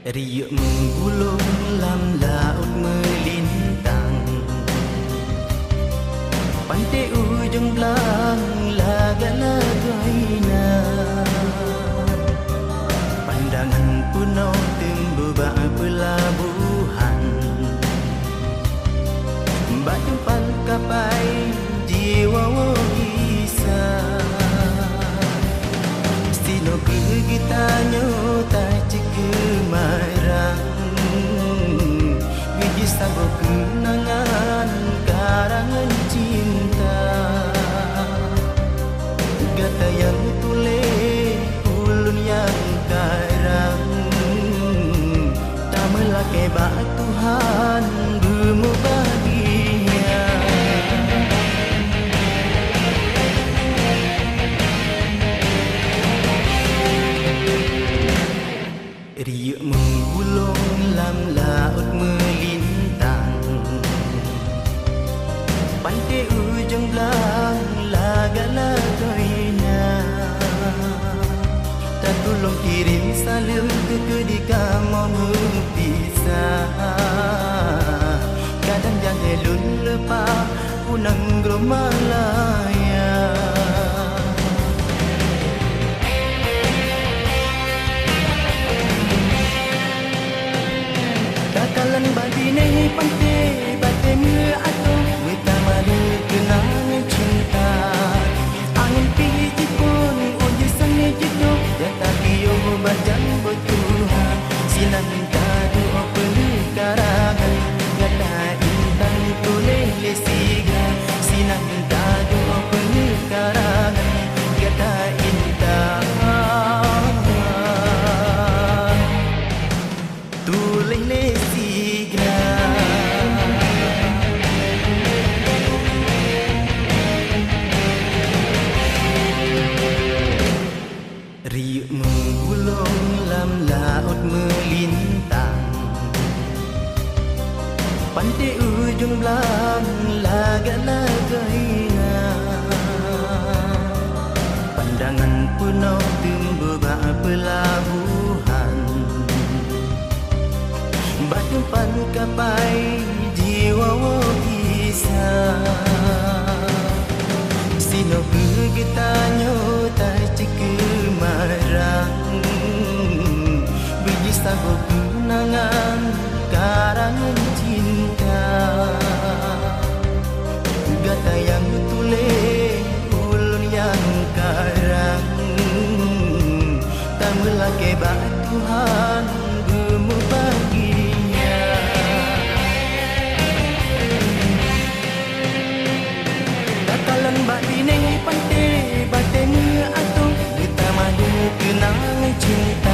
Riuk menggulung lam laut melintang, pantai ujung belang laga-lagaina. Pandangan punau tembubak pelabuhan, batu kapai jiwa kisah. Sino kegitanyo tak cikemarang, biji sago kenangan karangan cinta. Gata yang tulis ulun yang karang, tak melakai bak Tuhan bemu bahagia. Riuk menggulung lam laut melintang, pantai ujung belang laga-lagaina. Tak tolong kirim salam ke kedika mau berpisah. Kadang jangan elun lepas punang Gromalaya. Kakalan badine pantai batai atau wita malu kenangan cinta. Angin piji pun uji sangi jeduk, jata kiyo bajang bertuhan. Sinan tadu penekarangan, gata intan tulis lesiga. Sinan tadu penekarangan, gata intan tulis lesiga. Riuk menggulung lam laut melintang, pantai ujung belang laga-lagaina. Pandangan punau tembubak pelabuhan, batu kapai jiwa kisah. Sino kegitanyo tak cikemarang, biji sago kenangan karangan cinta. Gata yang tulis ulun yang karang, tak melakai bak Tuhan bemu bahagia. Kakalan bak dineng pantai batai atau kita madu kenangan cinta.